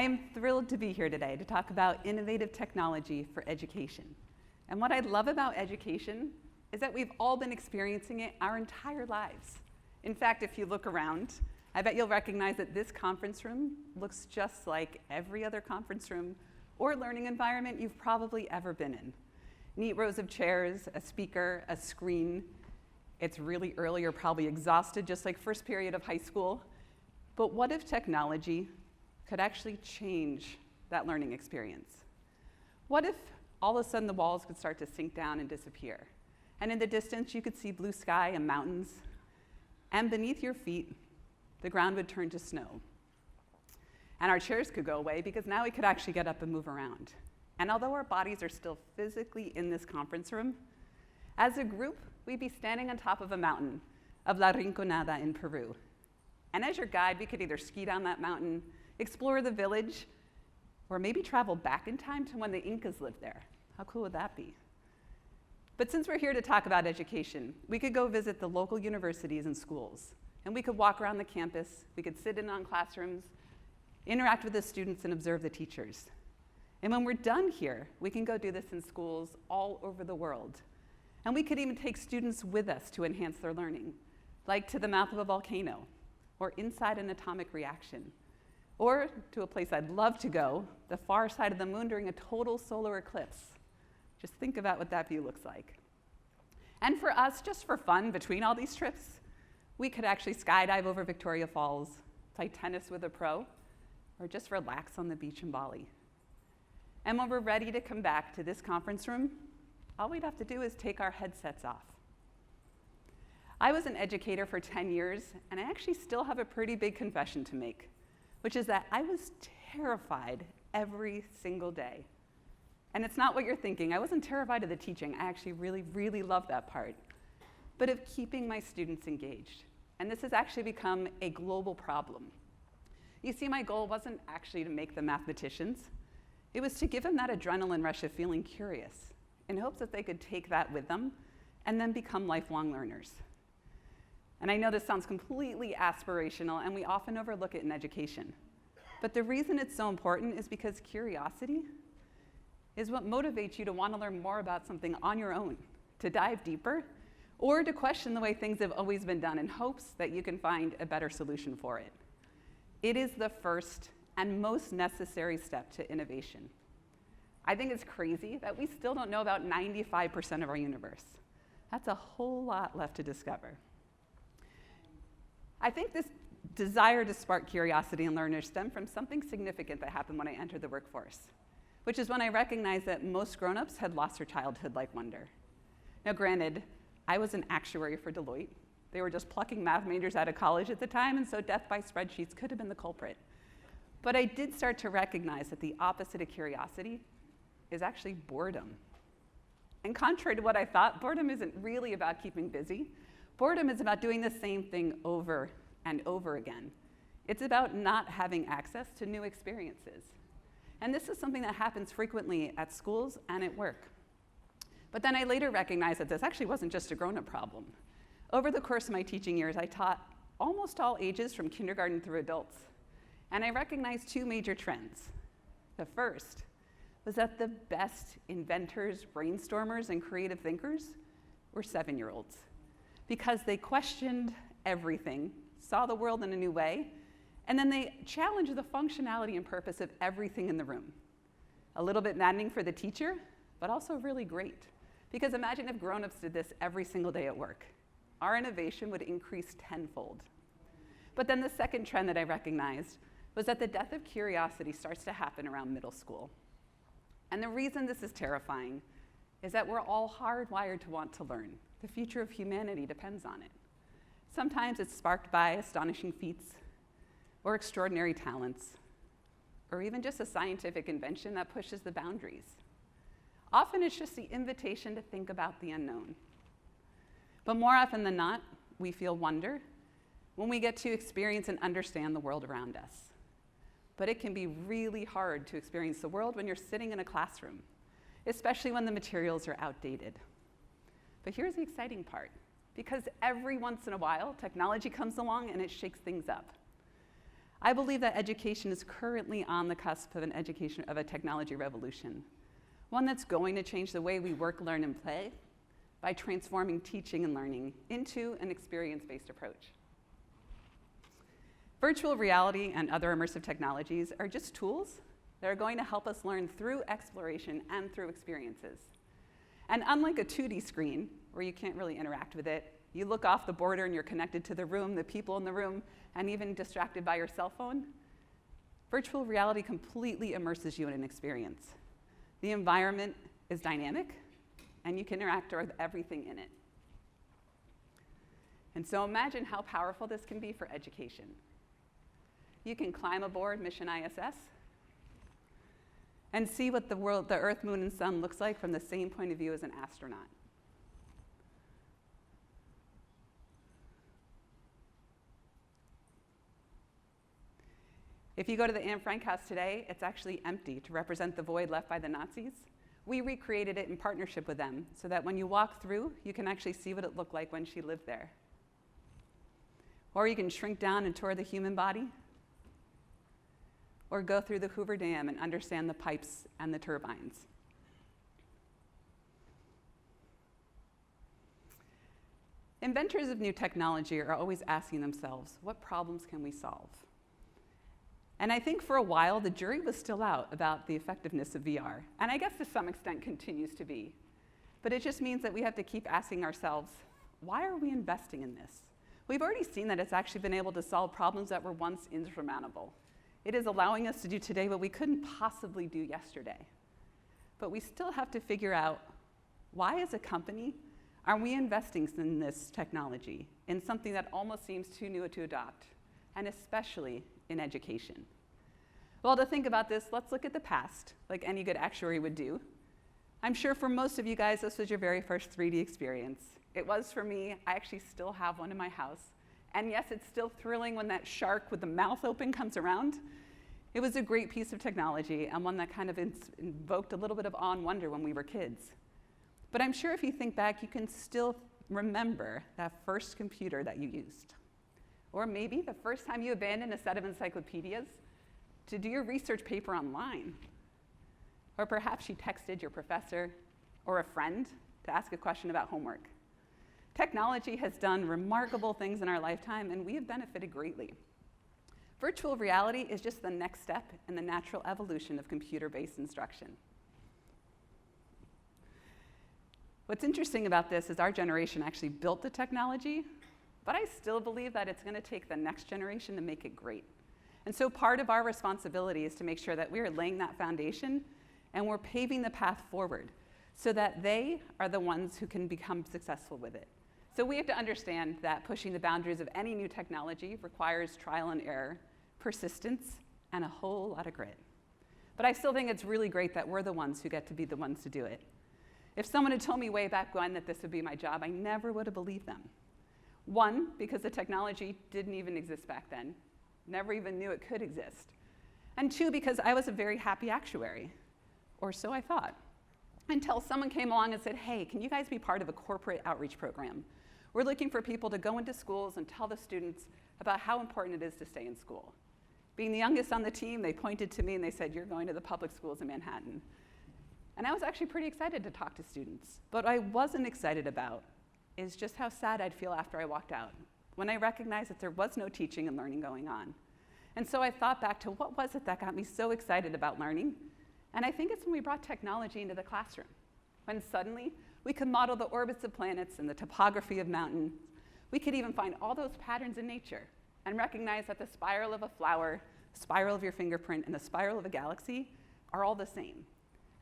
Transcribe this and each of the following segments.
I am thrilled to be here today to talk about innovative technology for education. And what I love about education is that we've all been experiencing it our entire lives. In fact, if you look around, I bet you'll recognize that this conference room looks just like every other conference room or learning environment you've probably ever been in. Neat rows of chairs, a speaker, a screen. It's really early, you're probably exhausted, just like first period of high school. But what if technology could actually change that learning experience? What if all of a sudden the walls could start to sink down and disappear? And in the distance, you could see blue sky and mountains. And beneath your feet, the ground would turn to snow. And our chairs could go away because now we could actually get up and move around. And although our bodies are still physically in this conference room, as a group, we'd be standing on top of a mountain of La Rinconada in Peru. And as your guide, we could either ski down that mountain, explore the village, or maybe travel back in time to when the Incas lived there. How cool would that be? But since we're here to talk about education, we could go visit the local universities and schools, and we could walk around the campus, we could sit in on classrooms, interact with the students, and observe the teachers. And when we're done here, we can go do this in schools all over the world. And we could even take students with us to enhance their learning, like to the mouth of a volcano, or inside an atomic reaction, or to a place I'd love to go, the far side of the moon during a total solar eclipse. Just think about what that view looks like. And for us, just for fun, between all these trips, we could actually skydive over Victoria Falls, play tennis with a pro, or just relax on the beach in Bali. And when we're ready to come back to this conference room, all we'd have to do is take our headsets off. I was an educator for 10 years, and I actually still have a pretty big confession to make, which is that I was terrified every single day. And it's not what you're thinking. I wasn't terrified of the teaching. I actually really, really love that part. But of keeping my students engaged. And this has actually become a global problem. You see, my goal wasn't actually to make them mathematicians. It was to give them that adrenaline rush of feeling curious, in hopes that they could take that with them and then become lifelong learners. And I know this sounds completely aspirational, and we often overlook it in education. But the reason it's so important is because curiosity is what motivates you to want to learn more about something on your own, to dive deeper, or to question the way things have always been done in hopes that you can find a better solution for it. It is the first and most necessary step to innovation. I think it's crazy that we still don't know about 95% of our universe. That's a whole lot left to discover. I think this desire to spark curiosity in learners stemmed from something significant that happened when I entered the workforce, which is when I recognized that most grown-ups had lost their childhood-like wonder. Now granted, I was an actuary for Deloitte. They were just plucking math majors out of college at the time, and so death by spreadsheets could have been the culprit. But I did start to recognize that the opposite of curiosity is actually boredom. And contrary to what I thought, boredom isn't really about keeping busy. Boredom is about doing the same thing over and over again. It's about not having access to new experiences. And this is something that happens frequently at schools and at work. But then I later recognized that this actually wasn't just a grown-up problem. Over the course of my teaching years, I taught almost all ages from kindergarten through adults. And I recognized two major trends. The first was that the best inventors, brainstormers, and creative thinkers were 7-year-olds. Because they questioned everything, saw the world in a new way, and then they challenged the functionality and purpose of everything in the room. A little bit maddening for the teacher, but also really great. Because imagine if grown-ups did this every single day at work. Our innovation would increase tenfold. But then the second trend that I recognized was that the death of curiosity starts to happen around middle school. And the reason this is terrifying is that we're all hardwired to want to learn. The future of humanity depends on it. Sometimes it's sparked by astonishing feats, or extraordinary talents, or even just a scientific invention that pushes the boundaries. Often it's just the invitation to think about the unknown. But more often than not, we feel wonder when we get to experience and understand the world around us. But it can be really hard to experience the world when you're sitting in a classroom, especially when the materials are outdated. But here's the exciting part. Because every once in a while, technology comes along and it shakes things up. I believe that education is currently on the cusp of a technology revolution, one that's going to change the way we work, learn, and play by transforming teaching and learning into an experience-based approach. Virtual reality and other immersive technologies are just tools that are going to help us learn through exploration and through experiences. And unlike a 2D screen, where you can't really interact with it, you look off the border and you're connected to the room, the people in the room, and even distracted by your cell phone, virtual reality completely immerses you in an experience. The environment is dynamic, and you can interact with everything in it. And so imagine how powerful this can be for education. You can climb aboard Mission ISS and see what the world, the Earth, Moon, and Sun looks like from the same point of view as an astronaut. If you go to the Anne Frank house today, it's actually empty to represent the void left by the Nazis. We recreated it in partnership with them so that when you walk through, you can actually see what it looked like when she lived there. Or you can shrink down and tour the human body, or go through the Hoover Dam and understand the pipes and the turbines. Inventors of new technology are always asking themselves, what problems can we solve? And I think for a while, the jury was still out about the effectiveness of VR. And I guess to some extent continues to be. But it just means that we have to keep asking ourselves, why are we investing in this? We've already seen that it's actually been able to solve problems that were once insurmountable. It is allowing us to do today what we couldn't possibly do yesterday. But we still have to figure out, why as a company are we investing in this technology, in something that almost seems too new to adopt, and especially in education? Well, to think about this, let's look at the past, like any good actuary would do. I'm sure for most of you guys, this was your very first 3D experience. It was for me. I actually still have one in my house. And yes, it's still thrilling when that shark with the mouth open comes around. It was a great piece of technology and one that kind of invoked a little bit of awe and wonder when we were kids. But I'm sure if you think back, you can still remember that first computer that you used. Or maybe the first time you abandoned a set of encyclopedias to do your research paper online. Or perhaps you texted your professor or a friend to ask a question about homework. Technology has done remarkable things in our lifetime, and we have benefited greatly. Virtual reality is just the next step in the natural evolution of computer-based instruction. What's interesting about this is our generation actually built the technology, but I still believe that it's going to take the next generation to make it great. And so part of our responsibility is to make sure that we are laying that foundation and we're paving the path forward so that they are the ones who can become successful with it. So we have to understand that pushing the boundaries of any new technology requires trial and error, persistence, and a whole lot of grit. But I still think it's really great that we're the ones who get to be the ones to do it. If someone had told me way back when that this would be my job, I never would have believed them. One, because the technology didn't even exist back then. Never even knew it could exist. And two, because I was a very happy actuary, or so I thought, until someone came along and said, hey, can you guys be part of a corporate outreach program? We're looking for people to go into schools and tell the students about how important it is to stay in school. Being the youngest on the team, they pointed to me and they said, you're going to the public schools in Manhattan. And I was actually pretty excited to talk to students. But what I wasn't excited about is just how sad I'd feel after I walked out, when I recognized that there was no teaching and learning going on. And so I thought back to what was it that got me so excited about learning? And I think it's when we brought technology into the classroom, when suddenly we could model the orbits of planets and the topography of mountains. We could even find all those patterns in nature and recognize that the spiral of a flower, the spiral of your fingerprint, and the spiral of a galaxy are all the same.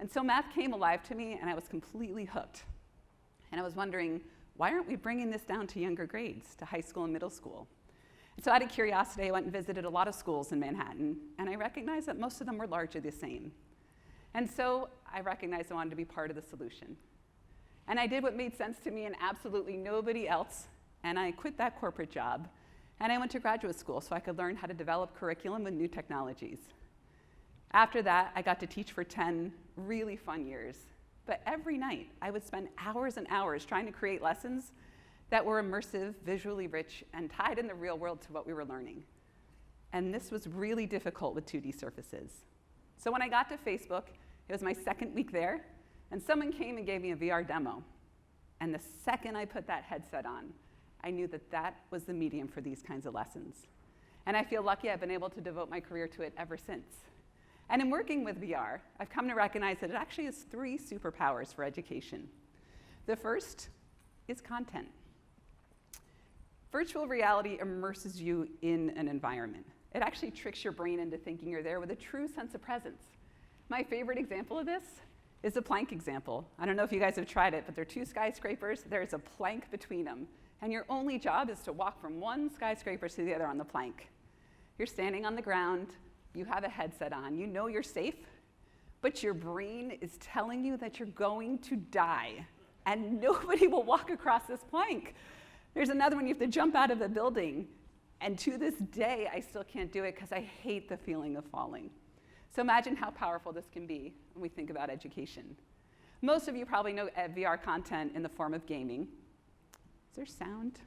And so math came alive to me, and I was completely hooked. And I was wondering, why aren't we bringing this down to younger grades, to high school and middle school? And so out of curiosity, I went and visited a lot of schools in Manhattan, and I recognized that most of them were largely the same. And so I recognized I wanted to be part of the solution. And I did what made sense to me and absolutely nobody else, and I quit that corporate job, and I went to graduate school so I could learn how to develop curriculum with new technologies. After that, I got to teach for 10 really fun years. But every night, I would spend hours and hours trying to create lessons that were immersive, visually rich, and tied in the real world to what we were learning. And this was really difficult with 2D surfaces. So when I got to Facebook, it was my second week there, and someone came and gave me a VR demo. And the second I put that headset on, I knew that that was the medium for these kinds of lessons. And I feel lucky I've been able to devote my career to it ever since. And in working with VR, I've come to recognize that it actually has 3 superpowers for education. The first is content. Virtual reality immerses you in an environment. It actually tricks your brain into thinking you're there with a true sense of presence. My favorite example of this is the plank example. I don't know if you guys have tried it, but there are 2 skyscrapers. There's a plank between them. And your only job is to walk from one skyscraper to the other on the plank. You're standing on the ground. You have a headset on. You know you're safe. But your brain is telling you that you're going to die. And nobody will walk across this plank. There's another one. You have to jump out of a building. And to this day, I still can't do it because I hate the feeling of falling. So imagine how powerful this can be when we think about education. Most of you probably know VR content in the form of gaming. Is there sound?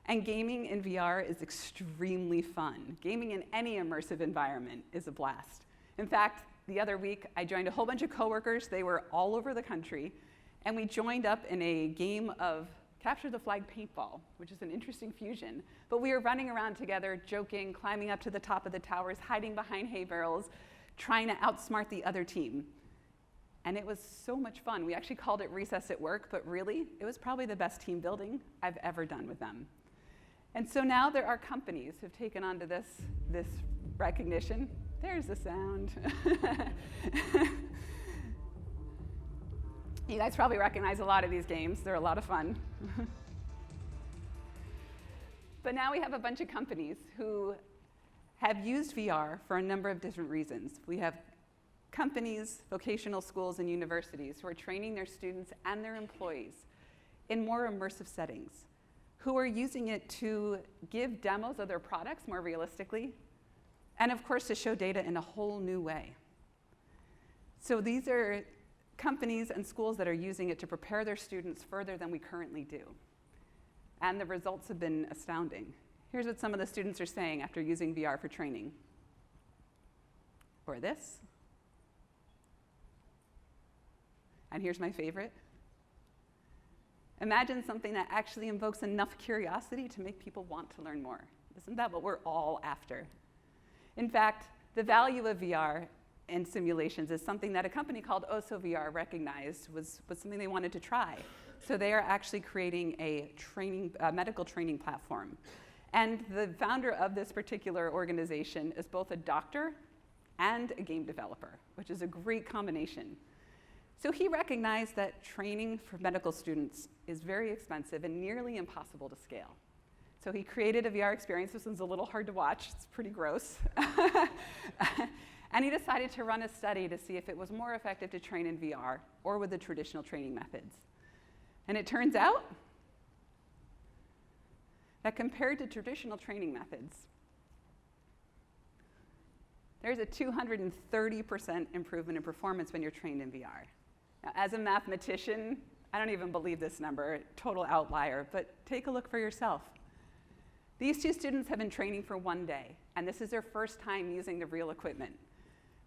And gaming in VR is extremely fun. Gaming in any immersive environment is a blast. In fact, the other week, I joined a whole bunch of coworkers. They were all over the country. And we joined up in a game of capture the flag paintball, which is an interesting fusion. But we were running around together, joking, climbing up to the top of the towers, hiding behind hay barrels, trying to outsmart the other team. And it was so much fun. We actually called it Recess at Work, but really, it was probably the best team building I've ever done with them. And so now there are companies who've taken on to this recognition. There's the sound. You guys probably recognize a lot of these games. They're a lot of fun. But now we have a bunch of companies who have used VR for a number of different reasons. We have companies, vocational schools, and universities who are training their students and their employees in more immersive settings, who are using it to give demos of their products more realistically, and of course to show data in a whole new way. So these are companies and schools that are using it to prepare their students further than we currently do. And the results have been astounding. Here's what some of the students are saying after using VR for training. Or this. And here's my favorite. Imagine something that actually invokes enough curiosity to make people want to learn more. Isn't that what we're all after? In fact, the value of VR and simulations is something that a company called Oso VR recognized was something they wanted to try. So they are actually creating a medical training platform. And the founder of this particular organization is both a doctor and a game developer, which is a great combination. So he recognized that training for medical students is very expensive and nearly impossible to scale. So he created a VR experience. This one's a little hard to watch. It's pretty gross. And he decided to run a study to see if it was more effective to train in VR or with the traditional training methods. And it turns out that compared to traditional training methods, there's a 230% improvement in performance when you're trained in VR. Now, as a mathematician, I don't even believe this number, total outlier, but take a look for yourself. These 2 students have been training for 1 day, and this is their first time using the real equipment.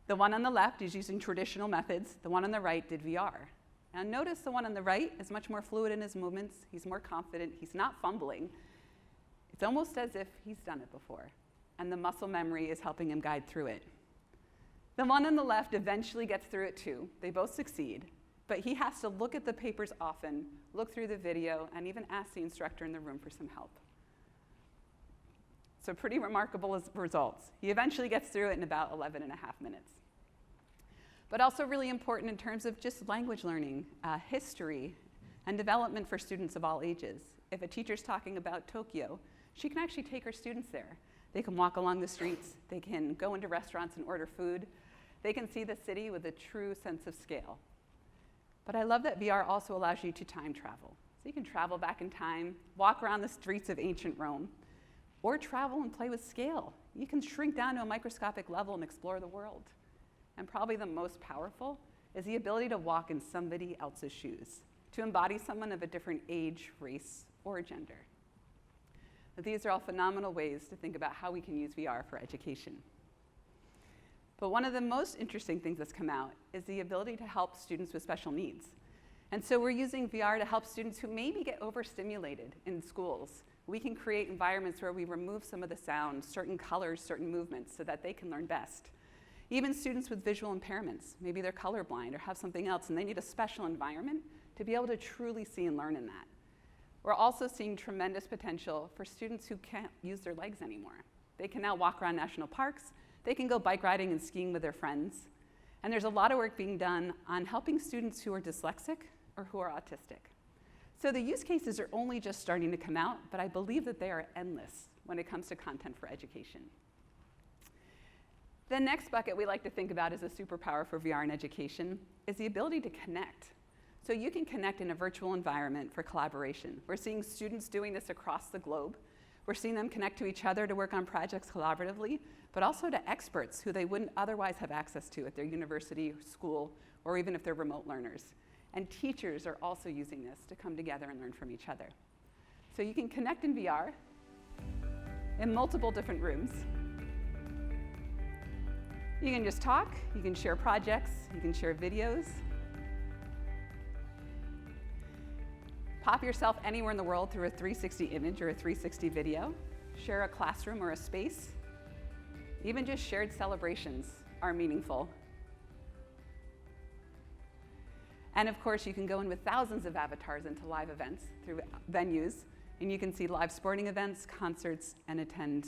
The one on the left is using traditional methods. The one on the right did VR. Now notice the one on the right is much more fluid in his movements. He's more confident. He's not fumbling. It's almost as if he's done it before, and the muscle memory is helping him guide through it. The one on the left eventually gets through it too. They both succeed, but he has to look at the papers often, look through the video, and even ask the instructor in the room for some help. So pretty remarkable results. He eventually gets through it in about 11 and a half minutes. But also really important in terms of just language learning, history, and development for students of all ages. If a teacher's talking about Tokyo, she can actually take her students there. They can walk along the streets. They can go into restaurants and order food. They can see the city with a true sense of scale. But I love that VR also allows you to time travel. So you can travel back in time, walk around the streets of ancient Rome, or travel and play with scale. You can shrink down to a microscopic level and explore the world. And probably the most powerful is the ability to walk in somebody else's shoes. to embody someone of a different age, race, or gender. These are all phenomenal ways to think about how we can use VR for education. But one of the most interesting things that's come out is the ability to help students with special needs. And so we're using VR to help students who maybe get overstimulated in schools. We can create environments where we remove some of the sound, certain colors, certain movements, so that they can learn best. Even students with visual impairments, maybe they're colorblind or have something else, and they need a special environment to be able to truly see and learn in that. We're also seeing tremendous potential for students who can't use their legs anymore. They can now walk around national parks, they can go bike riding and skiing with their friends, and there's a lot of work being done on helping students who are dyslexic or who are autistic. So the use cases are only just starting to come out, but I believe that they are endless when it comes to content for education. The next bucket we like to think about as a superpower for VR in education is the ability to connect. So you can connect in a virtual environment for collaboration. We're seeing students doing this across the globe. We're seeing them connect to each other to work on projects collaboratively, but also to experts who they wouldn't otherwise have access to at their university, school, or even if they're remote learners. And teachers are also using this to come together and learn from each other. So you can connect in VR in multiple different rooms. You can just talk, you can share projects, you can share videos. Pop yourself anywhere in the world through a 360 image or a 360 video. Share a classroom or a space. Even just shared celebrations are meaningful. And of course, you can go in with thousands of avatars into live events through venues, and you can see live sporting events, concerts, and attend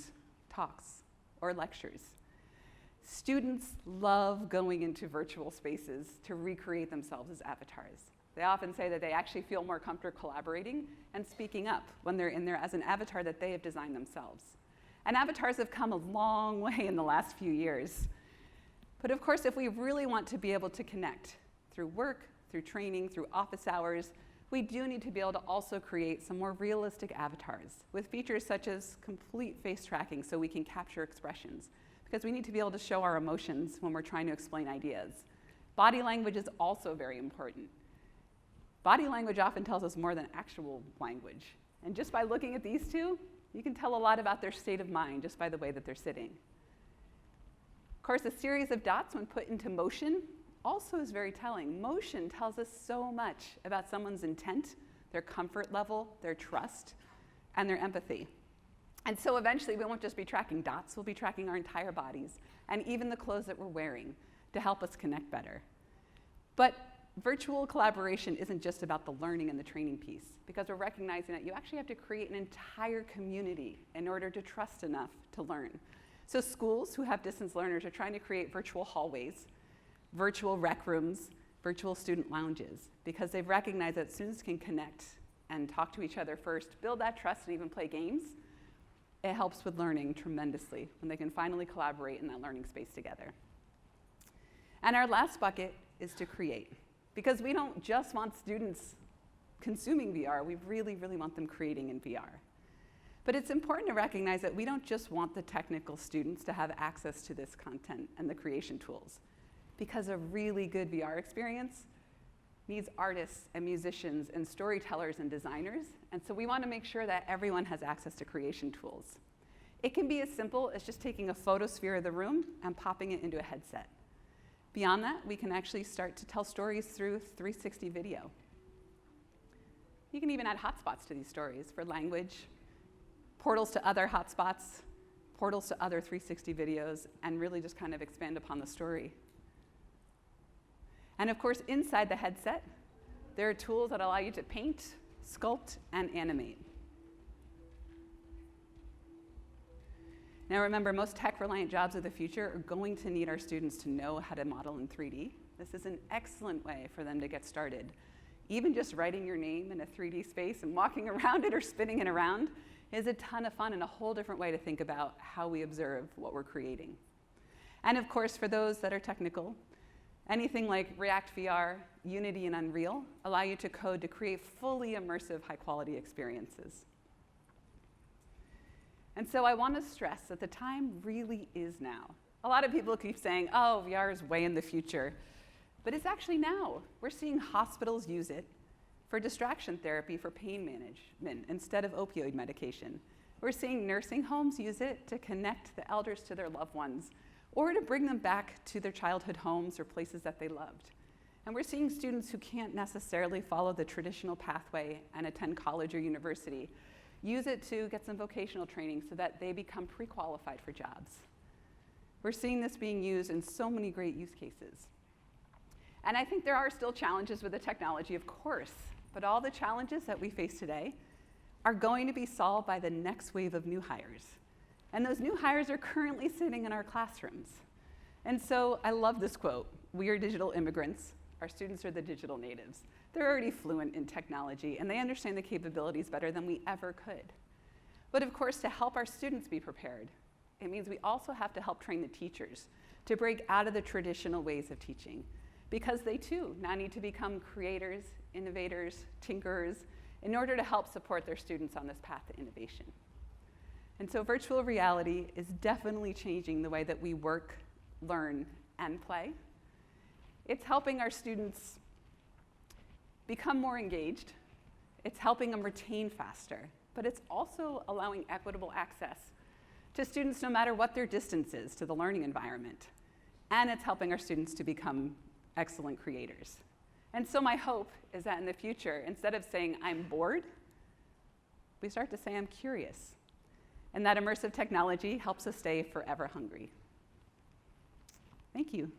talks or lectures. Students love going into virtual spaces to recreate themselves as avatars. They often say that they actually feel more comfortable collaborating and speaking up when they're in there as an avatar that they have designed themselves. And avatars have come a long way in the last few years. But of course, if we really want to be able to connect through work, through training, through office hours, we do need to be able to also create some more realistic avatars with features such as complete face tracking so we can capture expressions, because we need to be able to show our emotions when we're trying to explain ideas. Body language is also very important. Body language often tells us more than actual language. And just by looking at these two, you can tell a lot about their state of mind just by the way that they're sitting. Of course, a series of dots when put into motion also is very telling. Motion tells us so much about someone's intent, their comfort level, their trust, and their empathy. And so eventually we won't just be tracking dots, we'll be tracking our entire bodies and even the clothes that we're wearing to help us connect better. But virtual collaboration isn't just about the learning and the training piece, because we're recognizing that you actually have to create an entire community in order to trust enough to learn. So schools who have distance learners are trying to create virtual hallways, virtual rec rooms, virtual student lounges, because they've recognized that students can connect and talk to each other first, build that trust, and even play games. It helps with learning tremendously when they can finally collaborate in that learning space together. And our last bucket is to create. Because we don't just want students consuming VR, we really, really want them creating in VR. But it's important to recognize that we don't just want the technical students to have access to this content and the creation tools, because a really good VR experience needs artists and musicians and storytellers and designers, and so we want to make sure that everyone has access to creation tools. It can be as simple as just taking a photosphere of the room and popping it into a headset. Beyond that, we can actually start to tell stories through 360 video. You can even add hotspots to these stories for language, portals to other hotspots, portals to other 360 videos, and really just kind of expand upon the story. And of course, inside the headset, there are tools that allow you to paint, sculpt, and animate. Now remember, most tech-reliant jobs of the future are going to need our students to know how to model in 3D. This is an excellent way for them to get started. Even just writing your name in a 3D space and walking around it or spinning it around is a ton of fun and a whole different way to think about how we observe what we're creating. And of course, for those that are technical, anything like React VR, Unity, and Unreal allow you to code to create fully immersive, high-quality experiences. And so I want to stress that the time really is now. A lot of people keep saying, oh, VR is way in the future. But it's actually now. We're seeing hospitals use it. for distraction therapy for pain management instead of opioid medication. We're seeing nursing homes use it to connect the elders to their loved ones or to bring them back to their childhood homes or places that they loved. And we're seeing students who can't necessarily follow the traditional pathway and attend college or university use it to get some vocational training so that they become pre-qualified for jobs. We're seeing this being used in so many great use cases. And I think there are still challenges with the technology, of course, but all the challenges that we face today are going to be solved by the next wave of new hires. And those new hires are currently sitting in our classrooms. And so I love this quote: "We are digital immigrants. Our students are the digital natives." They're already fluent in technology, and they understand the capabilities better than we ever could. But of course, to help our students be prepared, it means we also have to help train the teachers to break out of the traditional ways of teaching, because they too now need to become creators, innovators, tinkerers, in order to help support their students on this path to innovation. And so virtual reality is definitely changing the way that we work, learn, and play. It's helping our students become more engaged. It's helping them retain faster, but it's also allowing equitable access to students no matter what their distance is to the learning environment. And it's helping our students to become excellent creators. And so my hope is that in the future, instead of saying, "I'm bored," we start to say, "I'm curious." And that immersive technology helps us stay forever hungry. Thank you.